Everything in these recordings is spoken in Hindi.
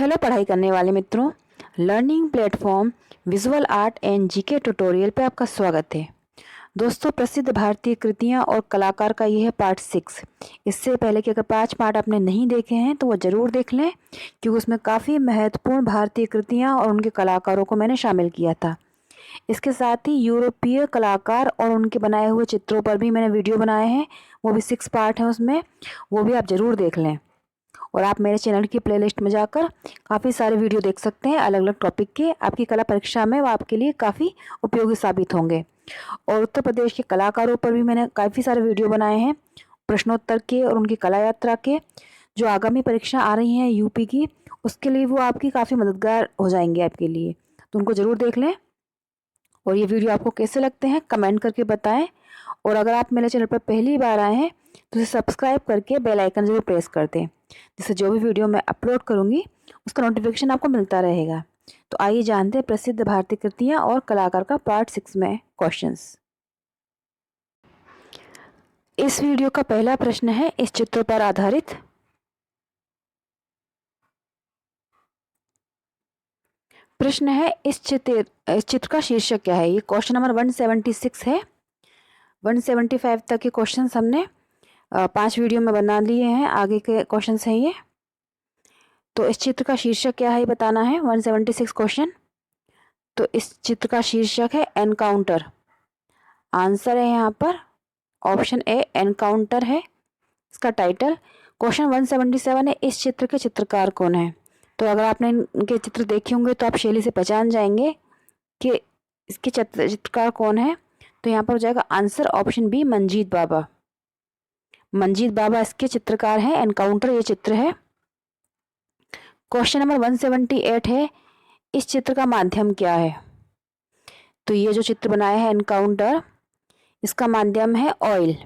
हेलो पढ़ाई करने वाले मित्रों, learning platform visual art and GK tutorial पे आपका स्वागत है। दोस्तों, प्रसिद्ध भारतीय कृतियाँ और कलाकार का ये है पार्ट 6। इससे पहले कि अगर 5 पार्ट आपने नहीं देखे हैं तो वो ज़रूर देख लें, क्योंकि उसमें काफ़ी महत्वपूर्ण भारतीय कृतियाँ और उनके कलाकारों को मैंने शामिल किया था। इसके साथ ही यूरोपीय कलाकार और उनके बनाए हुए चित्रों पर भी मैंने वीडियो बनाए हैं, वो भी 6 पार्ट हैं उसमें, वो भी आप ज़रूर देख लें। और आप मेरे चैनल की प्लेलिस्ट में जाकर काफ़ी सारे वीडियो देख सकते हैं अलग अलग टॉपिक के। आपकी कला परीक्षा में वो आपके लिए काफ़ी उपयोगी साबित होंगे। और उत्तर प्रदेश के कलाकारों पर भी मैंने काफ़ी सारे वीडियो बनाए हैं, प्रश्नोत्तर के और उनकी कला यात्रा के। जो आगामी परीक्षा आ रही हैं यूपी की, उसके लिए वो आपकी काफ़ी मददगार हो जाएंगे आपके लिए, तो उनको ज़रूर देख लें। और ये वीडियो आपको कैसे लगते हैं कमेंट करके बताएं। और अगर आप मेरे चैनल पर पहली बार आए हैं तो इसे सब्सक्राइब करके बेल आइकन ज़रूर प्रेस कर दें, जिससे जो भी वीडियो मैं अपलोड करूँगी उसका नोटिफिकेशन आपको मिलता रहेगा। तो आइए जानते हैं प्रसिद्ध भारतीय कृतियाँ और कलाकार का पार्ट 6 में क्वेश्चंस। इस वीडियो का पहला प्रश्न है, इस चित्र पर आधारित प्रश्न है, इस चित्र का शीर्षक क्या है। ये क्वेश्चन नंबर 176 है। 175 तक के क्वेश्चन हमने 5 वीडियो में बना लिए हैं। आगे के क्वेश्चन हैं ये। तो इस चित्र का शीर्षक क्या है ये बताना है। 176 क्वेश्चन। तो इस चित्र का शीर्षक है एनकाउंटर। आंसर है यहाँ पर ऑप्शन ए एनकाउंटर है इसका टाइटल। क्वेश्चन 177 है, इस चित्र के चित्रकार कौन है। तो अगर आपने इनके चित्र देखे होंगे तो आप शैली से पहचान जाएंगे कि इसके चित्रकार कौन है। तो यहाँ पर हो जाएगा आंसर ऑप्शन बी मंजीत बाबा। मंजीत बाबा इसके चित्रकार हैं। एनकाउंटर ये चित्र है। क्वेश्चन नंबर 178 है, इस चित्र का माध्यम क्या है। तो ये जो चित्र बनाया है एनकाउंटर, इसका माध्यम है ऑयल।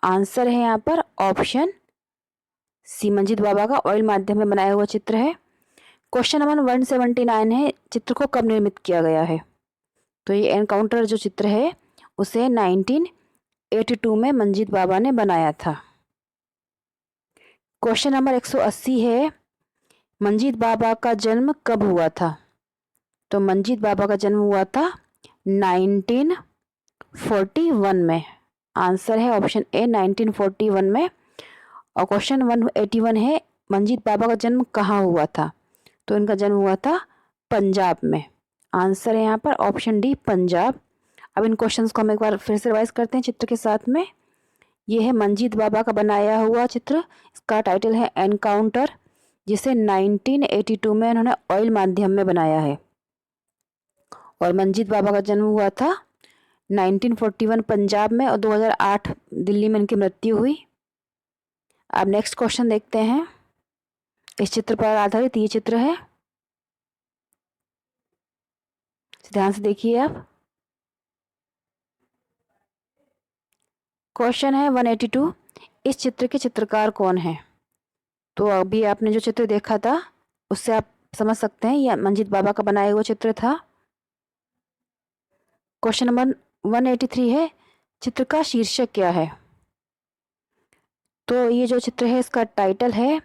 आंसर है यहाँ पर ऑप्शन सी मंजीत बाबा का ऑयल माध्यम में बनाया हुआ चित्र है। क्वेश्चन नंबर 179 है, चित्र को कब निर्मित किया गया है। तो ये एनकाउंटर जो चित्र है उसे 1982 में मंजीत बाबा ने बनाया था। क्वेश्चन नंबर 180 है, मंजीत बाबा का जन्म कब हुआ था। तो मंजीत बाबा का जन्म हुआ था 1941 में। आंसर है ऑप्शन ए 1941 में। और क्वेश्चन 181 है, मंजीत बाबा का जन्म कहाँ हुआ था। तो इनका जन्म हुआ था पंजाब में। आंसर है यहाँ पर ऑप्शन डी पंजाब। अब इन क्वेश्चंस को हम एक बार फिर से रिवाइज करते हैं चित्र के साथ में। ये है मंजीत बाबा का बनाया हुआ चित्र, इसका टाइटल है एनकाउंटर, जिसे 1982 में इन्होंने ऑयल माध्यम में बनाया है। और मंजीत बाबा का जन्म हुआ था 1941 पंजाब में और 2008 दिल्ली में इनकी मृत्यु हुई। अब नेक्स्ट क्वेश्चन देखते हैं। इस चित्र पर आधारित ये चित्र है, ध्यान से देखिए आप। क्वेश्चन है 182, इस चित्र के चित्रकार कौन है। तो अभी आपने जो चित्र देखा था उससे आप समझ सकते हैं यह मंजीत बाबा का बनाया हुआ चित्र था। क्वेश्चन नंबर 183 है, चित्र का शीर्षक क्या है। तो ये जो चित्र है इसका टाइटल है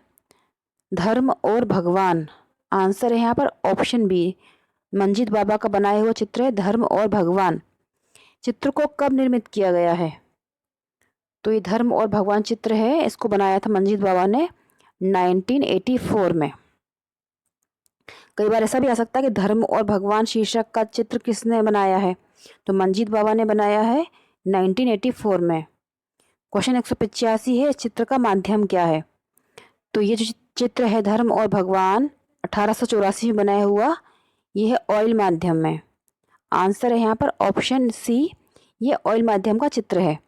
धर्म और भगवान। आंसर है यहाँ पर ऑप्शन बी मंजीत बाबा का बनाया हुआ चित्र है धर्म और भगवान। चित्र को कब निर्मित किया गया है। तो ये धर्म और भगवान चित्र है, इसको बनाया था मंजीत बाबा ने 1984 में। कई बार ऐसा भी आ सकता है कि धर्म और भगवान शीर्षक का चित्र किसने बनाया है। तो मंजीत बाबा ने बनाया है 1984 में। क्वेश्चन 185 है, इस चित्र का माध्यम क्या है। तो ये जो चित्र है धर्म और भगवान 1884 में बनाया हुआ, ये है ऑयल माध्यम में। आंसर है यहाँ पर ऑप्शन सी, ये ऑयल माध्यम का चित्र है।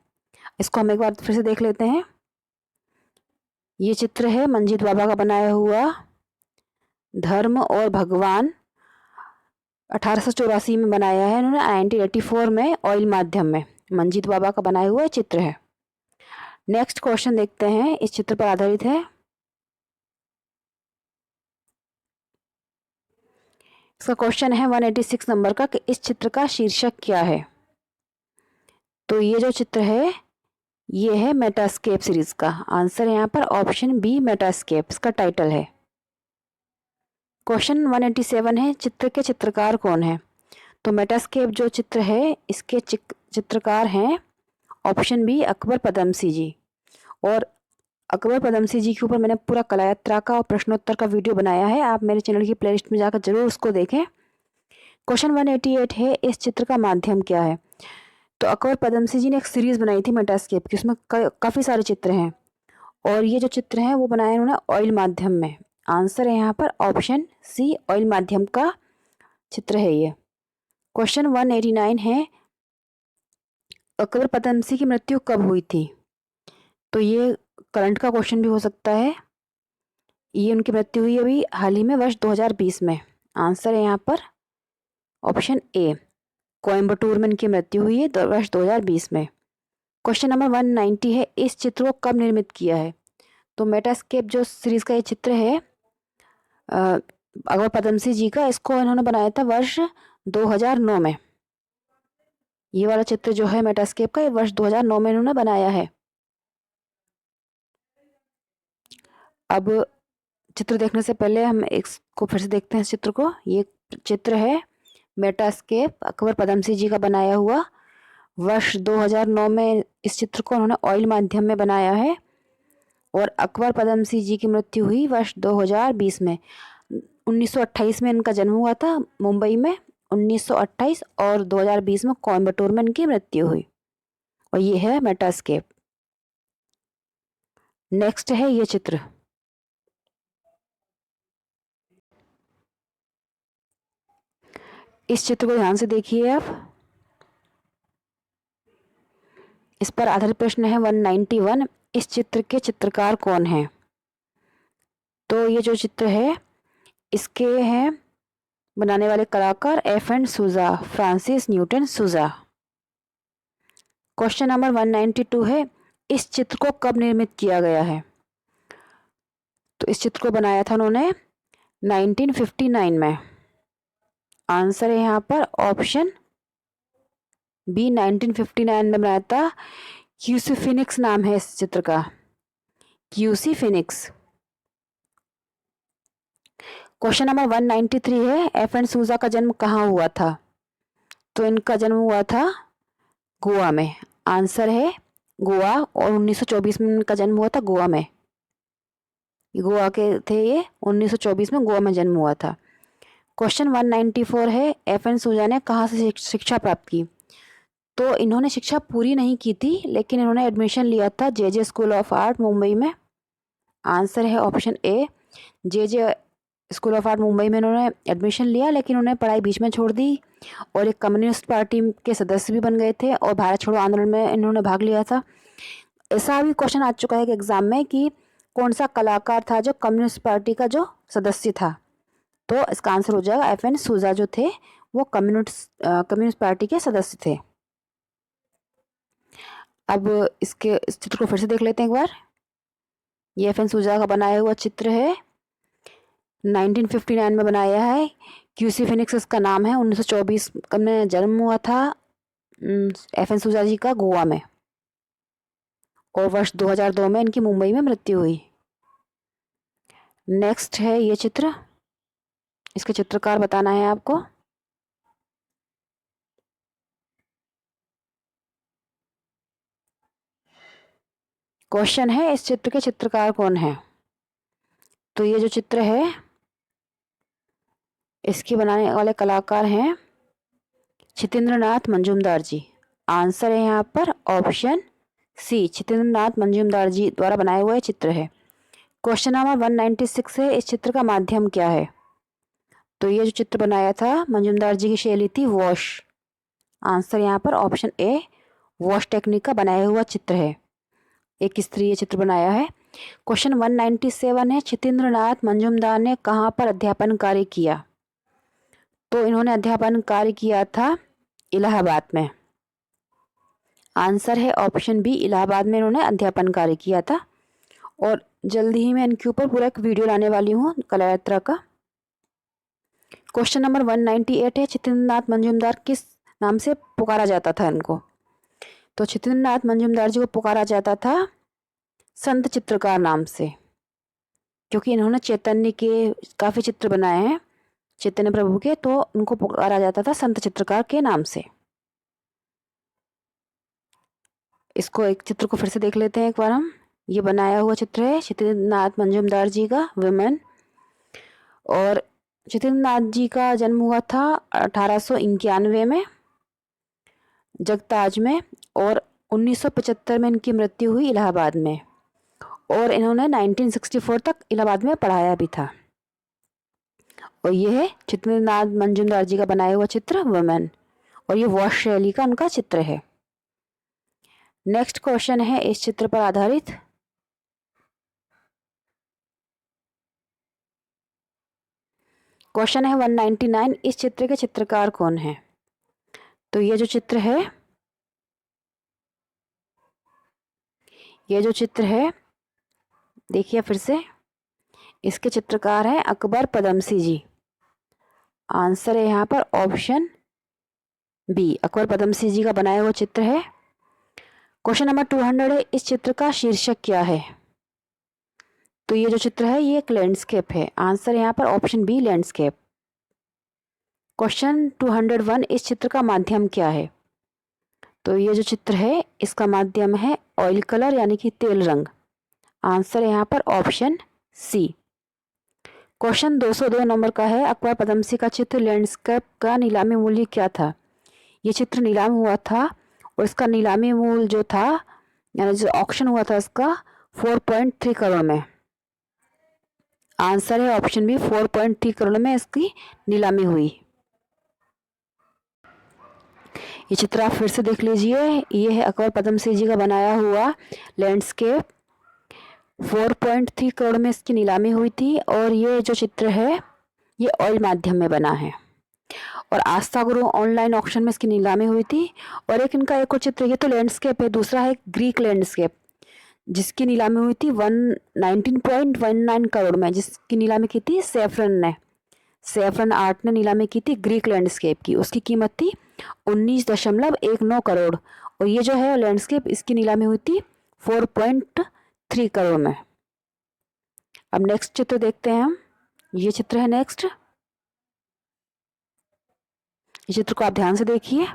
इसको हम एक बार फिर से देख लेते हैं। ये चित्र है मंजीत बाबा का बनाया हुआ धर्म और भगवान, 1884 में बनाया है इन्होंने, 1984 में ऑयल माध्यम में मंजीत बाबा का बनाया हुआ चित्र है। नेक्स्ट क्वेश्चन देखते हैं, इस चित्र पर आधारित है। इसका क्वेश्चन है 186 नंबर का कि इस चित्र का शीर्षक क्या है। तो ये जो चित्र है ये है मेटास्केप सीरीज का। आंसर है यहाँ पर ऑप्शन बी मेटास्केप इसका टाइटल है। क्वेश्चन 187 है, चित्र के चित्रकार कौन है? तो मेटास्केप जो चित्र है इसके चित्रकार हैं ऑप्शन बी अकबर पदमसी जी। और अकबर पदमसी जी के ऊपर मैंने पूरा कलायात्रा का और प्रश्नोत्तर का वीडियो बनाया है, आप मेरे चैनल की प्लेलिस्ट में जाकर जरूर उसको देखें। क्वेश्चन 188 है, इस चित्र का माध्यम क्या है? तो अकबर पदमसी जी ने एक सीरीज बनाई थी मेटास्केप की, उसमें काफ़ी सारे चित्र हैं और ये जो चित्र हैं वो बनाए उन्होंने ऑयल माध्यम में। आंसर है यहाँ पर ऑप्शन सी, ऑयल माध्यम का चित्र है ये। क्वेश्चन 189 है, अकबर पदमसी की मृत्यु कब हुई थी? तो ये करंट का क्वेश्चन भी हो सकता है। ये उनकी मृत्यु हुई अभी हाल ही में वर्ष 2020 में। आंसर है यहाँ पर ऑप्शन ए, कोयम्बटूर में इनकी मृत्यु हुई है वर्ष 2020 में। क्वेश्चन नंबर 190 है, इस चित्र को कब निर्मित किया है? तो मेटास्केप जो सीरीज का ये चित्र है अकबर पदमसी जी का, इसको इन्होंने बनाया था वर्ष 2009 में। ये वाला चित्र जो है मेटास्केप का, ये वर्ष 2009 में इन्होंने बनाया है। अब चित्र देखने से पहले हम इसको फिर से देखते हैं इस चित्र को। ये चित्र है मेटास्केप अकबर पदमसी जी का बनाया हुआ। वर्ष 2009 में इस चित्र को उन्होंने ऑयल माध्यम में बनाया है और अकबर पदमसी जी की मृत्यु हुई वर्ष 2020 में। 1928 में इनका जन्म हुआ था मुंबई में, 1928, और 2020 में कोयम्बटूर में इनकी मृत्यु हुई। और ये है मेटास्केप। नेक्स्ट है ये चित्र। इस चित्र को ध्यान से देखिए आप। इस पर आधारित प्रश्न है 191, इस चित्र के चित्रकार कौन है? तो ये जो चित्र है इसके हैं बनाने वाले कलाकार एफ.एन. सूजा, फ्रांसिस न्यूटन सूजा। क्वेश्चन नंबर 192 है, इस चित्र को कब निर्मित किया गया है? तो इस चित्र को बनाया था उन्होंने 1959 में। आंसर है यहाँ पर ऑप्शन बी, 1959 में बनाया था। क्यूसी फिनिक्स नाम है इस चित्र का, क्यूसी फिनिक्स। क्वेश्चन नंबर 193 है, एफ.एन. सूजा का जन्म कहाँ हुआ था? तो इनका जन्म हुआ था गोवा में। आंसर है गोवा, और 1924 में इनका जन्म हुआ था गोवा में। गोवा के थे ये, 1924 में गोवा में जन्म हुआ था। क्वेश्चन 194 है, एफ.एन. सूजा ने कहाँ से शिक्षा प्राप्त की? तो इन्होंने शिक्षा पूरी नहीं की थी, लेकिन इन्होंने एडमिशन लिया था जे स्कूल ऑफ आर्ट मुंबई में। आंसर है option A, J school of art Mumbai में इन्होंने एडमिशन लिया, लेकिन उन्होंने पढ़ाई बीच में छोड़ दी और एक कम्युनिस्ट पार्टी के सदस्य भी बन गए थे और भारत छोड़ो आंदोलन में इन्होंने भाग लिया था। ऐसा भी क्वेश्चन आ चुका है कि एग्जाम में कि कौन सा कलाकार था जो कम्युनिस्ट पार्टी का जो सदस्य था? तो इसका आंसर हो जाएगा एफ.एन. सूजा जो थे वो कम्युनिस्ट पार्टी के सदस्य थे। अब इस चित्र को फिर से देख लेते हैं एक बार। ये एफ.एन. सूजा का बनाया हुआ चित्र है, 1959 में बनाया है। क्यूसी फिनिक्स इसका नाम है। 1924 में जन्म हुआ था एफ.एन. सूजा जी का गोवा में, और वर्ष 2002 में इनकी मुंबई में मृत्यु हुई। नेक्स्ट है ये चित्र, इसके चित्रकार बताना है आपको। क्वेश्चन है, इस चित्र के चित्रकार कौन है? तो ये जो चित्र है इसके बनाने वाले कलाकार हैं छितेंद्रनाथ मंजूमदार जी। आंसर है यहाँ पर ऑप्शन सी, छितेंद्रनाथ मंजूमदार जी द्वारा बनाया हुआ चित्र है। क्वेश्चन नंबर 196 है, इस चित्र का माध्यम क्या है? तो ये जो चित्र बनाया था मंजूमदार जी की शैली थी वॉश। आंसर यहाँ पर ऑप्शन ए, वॉश टेक्निक का बनाया हुआ चित्र है। एक स्त्री ये चित्र बनाया है। क्वेश्चन 197 है, छितेंद्रनाथ मंजूमदार ने कहाँ पर अध्यापन कार्य किया? तो इन्होंने अध्यापन कार्य किया था इलाहाबाद में। आंसर है ऑप्शन बी, इलाहाबाद में इन्होंने अध्यापन कार्य किया था। और जल्दी ही मैं इनके ऊपर पूरा एक वीडियो लाने वाली हूँ कला यात्रा का। क्वेश्चन नंबर 198 है, छितेंद्रनाथ मंजूमदार किस नाम से पुकारा जाता था इनको? तो छितेंद्रनाथ मंजूमदार जी को पुकारा जाता था संत चित्रकार नाम से, क्योंकि इन्होंने चैतन्य के काफ़ी चित्र बनाए हैं, चैतन्य प्रभु के, तो उनको पुकारा जाता था संत चित्रकार के नाम से। इसको एक चित्र को फिर से देख लेते हैं एक बार हम। ये बनाया हुआ चित्र है चित्रनाथ मंजूमदार जी का, विमेन। और चित्रनाथ जी का जन्म हुआ था 1891 में जगताज में, और 1975 में इनकी मृत्यु हुई इलाहाबाद में। और इन्होंने 1964 तक इलाहाबाद में पढ़ाया भी था। और ये है चित्रनाथ मंजूमदार जी का बनाया हुआ चित्र वुमेन, और ये वॉश शैली का उनका चित्र है। नेक्स्ट क्वेश्चन है इस चित्र पर आधारित। क्वेश्चन है 199, इस चित्र के चित्रकार कौन है? तो ये जो चित्र है, देखिए फिर से, इसके चित्रकार हैं अकबर पदमसी जी। आंसर है यहाँ पर ऑप्शन बी, अकबर पदमसी जी का बनाया हुआ चित्र है। क्वेश्चन नंबर 200 है, इस चित्र का शीर्षक क्या है? तो ये जो चित्र है ये एक लैंडस्केप है। आंसर यहाँ पर ऑप्शन बी, लैंडस्केप। क्वेश्चन 201, इस चित्र का माध्यम क्या है? तो ये जो चित्र है इसका माध्यम है ऑयल कलर यानी कि तेल रंग। आंसर है यहाँ पर ऑप्शन सी। क्वेश्चन 202 नंबर का है, अकबर पदमसी का चित्र लैंडस्केप का नीलामी मूल्य क्या था? ये चित्र नीलाम हुआ था और इसका नीलामी मूल्य जो था, यानी जो ऑक्शन हुआ था इसका 4.3 करोड़ में। आंसर है ऑप्शन बी, 4.3 करोड़ में इसकी नीलामी हुई। ये चित्र आप फिर से देख लीजिए, ये है अकबर पदमसी जी का बनाया हुआ लैंडस्केप। 4.3 करोड़ में इसकी नीलामी हुई थी। और ये जो चित्र है ये ऑयल माध्यम में बना है, और आस्था गुरु ऑनलाइन ऑक्शन में इसकी नीलामी हुई थी। और एक इनका एक और चित्र, ये तो लैंडस्केप है, दूसरा है ग्रीक लैंडस्केप, जिसकी नीलामी हुई थी 19.19 करोड़ में, जिसकी नीलामी की थी सैफरन आर्ट ने नीलामी की थी ग्रीक लैंडस्केप की। उसकी कीमत थी 19.19 करोड़। और ये जो है लैंडस्केप, इसकी नीलामी हुई थी 4.3 करोड़ में। अब नेक्स्ट चित्र देखते हैं हम। ये चित्र है नेक्स्ट। इस चित्र को आप ध्यान से देखिए।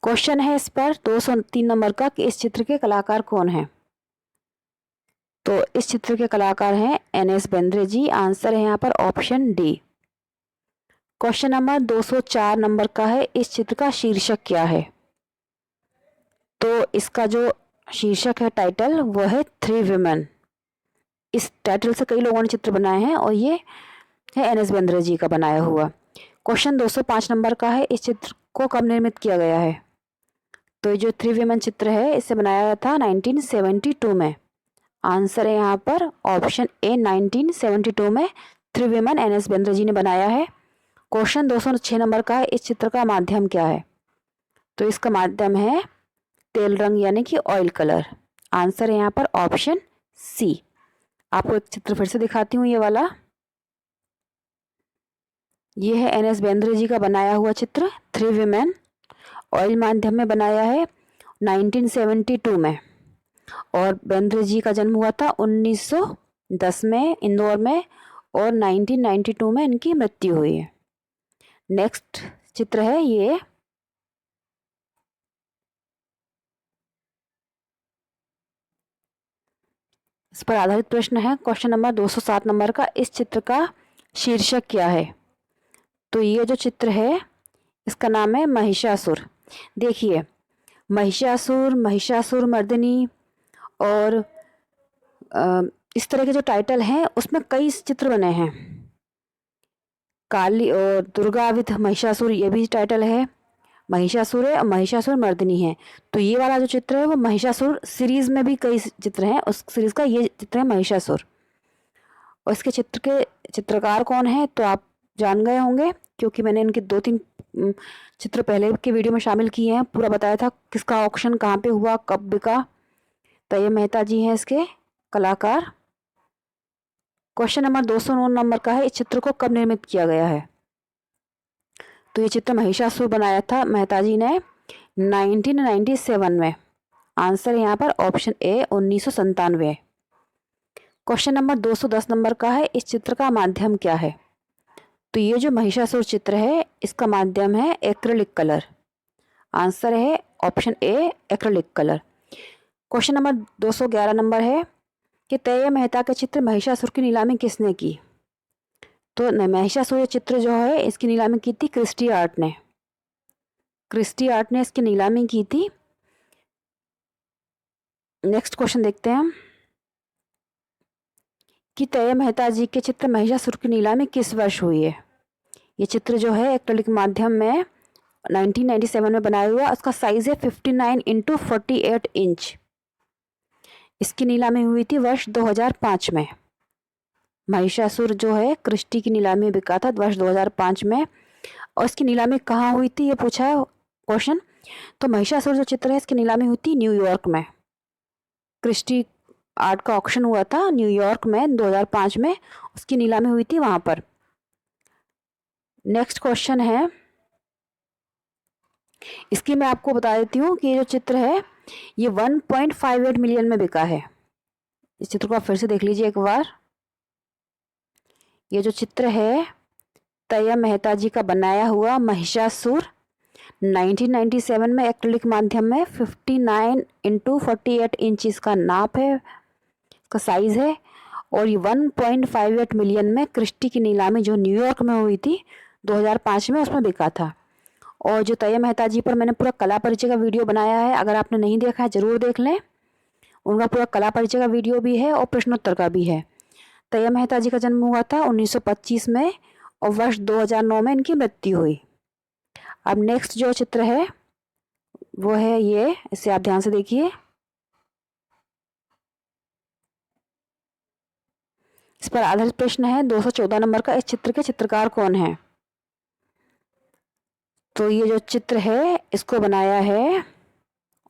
क्वेश्चन है इस पर 203 नंबर का कि इस चित्र के कलाकार कौन हैं? तो इस चित्र के कलाकार हैं एनएस बेंद्रे जी। आंसर है यहाँ पर option D. Question number 204 number का है, इस चित्र का शीर्षक क्या है? तो इसका जो शीर्षक है, टाइटल, वो है 3 विमेन। इस टाइटल से कई लोगों ने चित्र बनाए हैं और ये है एनएस बेंद्रे जी का बनाया हुआ। क्वेश्चन 205 नंबर का है, इस चित्र को कब निर्मित किया गया है? तो ये जो 3 विमेन चित्र है इसे बनाया गया था 1972 में। आंसर है यहाँ पर ऑप्शन ए, 1972 में 3 विमेन एनएस बेंद्रे जी ने बनाया है। क्वेश्चन 206 नंबर का है, इस चित्र का माध्यम क्या है? तो इसका माध्यम है तेल रंग यानी कि ऑयल कलर। आंसर है यहाँ पर ऑप्शन सी। आपको एक चित्र फिर से दिखाती हूँ, ये वाला। ये है एनएस बेंद्रे जी का बनाया हुआ चित्र 3 विमेन, ऑयल माध्यम में बनाया है 1972 में। और बेंद्रे जी का जन्म हुआ था 1910 में इंदौर में, और 1992 में इनकी मृत्यु हुई है। नेक्स्ट चित्र है ये। इस पर आधारित प्रश्न है। क्वेश्चन नंबर 207 नंबर का, इस चित्र का शीर्षक क्या है? तो ये जो चित्र है इसका नाम है महिषासुर। देखिए, महिषासुर मर्दिनी और इस तरह के जो टाइटल हैं उसमें कई चित्र बने हैं। काली और दुर्गा विद महिषासुर, ये भी टाइटल है। महिषासुर है और महिषासुर मर्दिनी है। तो ये वाला जो चित्र है वो महिषासुर सीरीज में भी कई चित्र हैं, उस सीरीज का ये चित्र है महिषासुर। और इसके चित्र के चित्रकार कौन है तो आप जान गए होंगे, क्योंकि मैंने इनके 2-3 चित्र पहले के वीडियो में शामिल किए हैं। पूरा बताया था किसका ऑक्शन कहाँ पे हुआ, कब बिका। तो ये मेहता जी हैं इसके कलाकार। क्वेश्चन नंबर 209 नंबर का है, इस चित्र को कब निर्मित किया गया है? तो ये चित्र महिषासुर बनाया था मेहता जी ने 1997 में। आंसर यहाँ पर option A, 1997। Question number 210 number का है, इस चित्र का माध्यम क्या है? तो ये जो महिषासुर चित्र है इसका माध्यम है एक्रिलिक कलर। आंसर है option A acrylic colour. Question number 211 number है कि तैयब मेहता के चित्र महिषासुर की नीलामी किसने की? तो महिषासुर चित्र जो है इसकी नीलामी की थी क्रिस्टी आर्ट ने। क्रिस्टी आर्ट ने इसकी नीलामी की थी। नेक्स्ट क्वेश्चन देखते हैं हम कि तैयब मेहता जी के चित्र महिषासुर की नीलामी किस वर्ष हुई है? ये चित्र जो है एक्रिलिक माध्यम में 1997 में बनाया हुआ, उसका साइज है 59 इंटू 48 इंच। इसकी नीलामी हुई थी वर्ष 2005 में। महिषासुर जो है क्रिस्टी की नीलामी बिका था वर्ष 2005 में। और इसकी नीलामी कहाँ हुई थी ये पूछा है क्वेश्चन। तो महिषासुर जो चित्र है इसकी नीलामी हुई थी न्यूयॉर्क में। क्रिस्टी आर्ट का ऑक्शन हुआ था न्यूयॉर्क में 2005 में, उसकी नीलामी हुई थी वहां पर। नेक्स्ट क्वेश्चन है, इसकी मैं आपको बता देती हूँ कि ये जो चित्र है ये 1.58 मिलियन में बिका है। इस चित्र को आप फिर से देख लीजिए एक बार। ये जो चित्र है तैयब मेहता जी का बनाया हुआ महिषासुर 1997 में एक्रिलिक माध्यम में 59 इंटू 48 इंच इसका नाप है, इसका साइज है। और ये 1.58 मिलियन में क्रिस्टी की नीलामी जो न्यूयॉर्क में हुई थी 2005 में उसमें बिका था। और जो तैयब मेहता जी पर मैंने पूरा कला परिचय का वीडियो बनाया है, अगर आपने नहीं देखा है ज़रूर देख लें। उनका पूरा कला परिचय का वीडियो भी है और प्रश्नोत्तर का भी है। तैयब मेहता जी का जन्म हुआ था 1925 में और वर्ष 2009 में इनकी मृत्यु हुई। अब नेक्स्ट जो चित्र है वो है ये, इसे आप ध्यान से देखिए। इस पर आधारित प्रश्न है 214 नंबर का, इस चित्र के चित्रकार कौन है? तो ये जो चित्र है इसको बनाया है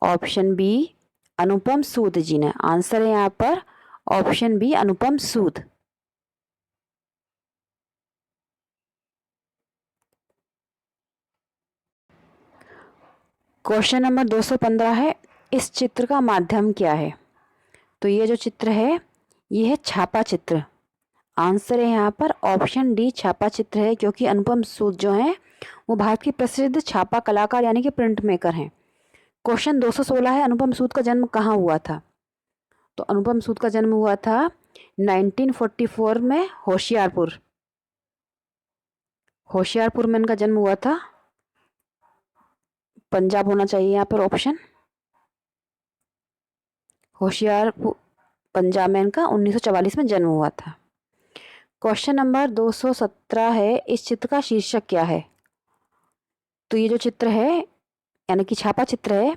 ऑप्शन बी अनुपम सूद जी ने। आंसर है यहाँ पर ऑप्शन बी अनुपम सूद। क्वेश्चन नंबर 215 है, इस चित्र का माध्यम क्या है? तो ये जो चित्र है ये है छापा चित्र। आंसर है यहाँ पर ऑप्शन डी छापा चित्र है, क्योंकि अनुपम सूद जो हैं वो भारत की प्रसिद्ध छापा कलाकार यानी कि प्रिंट मेकर हैं। क्वेश्चन 216 है, अनुपम सूद का जन्म कहाँ हुआ था? तो अनुपम सूद का जन्म हुआ था 1944 में होशियारपुर। होशियारपुर में इनका जन्म हुआ था। पंजाब होना चाहिए यहाँ पर ऑप्शन। होशियारपुर पंजाब में इनका 1944 में जन्म हुआ था। क्वेश्चन नंबर 217 है, इस चित्र का शीर्षक क्या है? तो ये जो चित्र है यानी कि छापा चित्र है,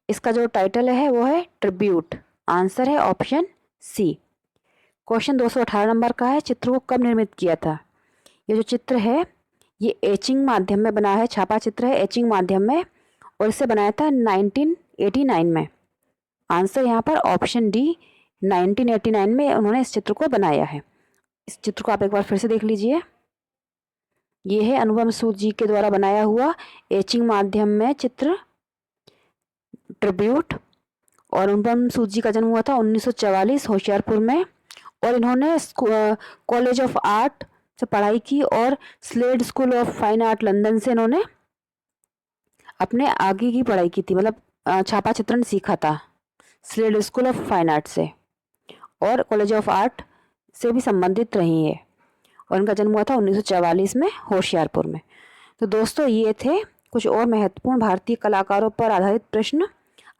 इसका जो टाइटल है वो है ट्रिब्यूट। आंसर है ऑप्शन सी। क्वेश्चन 218 नंबर का है, चित्र को कब निर्मित किया था? ये जो चित्र है ये एचिंग माध्यम में बना है, छापा चित्र है एचिंग माध्यम में, और इसे बनाया था 1989 में। आंसर यहाँ पर ऑप्शन डी 1989 में उन्होंने इस चित्र को बनाया है। इस चित्र को आप एक बार फिर से देख लीजिए। ये है अनुपम सूद जी के द्वारा बनाया हुआ एचिंग माध्यम में चित्र ट्रिब्यूट। और अनुपम सूद जी का जन्म हुआ था 1944 होशियारपुर में, और इन्होंने कॉलेज ऑफ आर्ट से पढ़ाई की और Slade School of Fine Art London से इन्होंने अपने आगे की पढ़ाई की थी, मतलब छापा चित्रण सीखा था Slade School of Fine Art से, और कॉलेज ऑफ आर्ट से भी संबंधित रही है। और इनका जन्म हुआ था 1944 में होशियारपुर में। तो दोस्तों ये थे कुछ और महत्वपूर्ण भारतीय कलाकारों पर आधारित प्रश्न।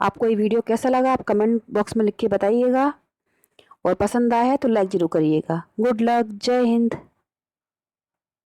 आपको ये वीडियो कैसा लगा आप कमेंट बॉक्स में लिख के बताइएगा, और पसंद आया है तो लाइक ज़रूर करिएगा। गुड लक, जय हिंद।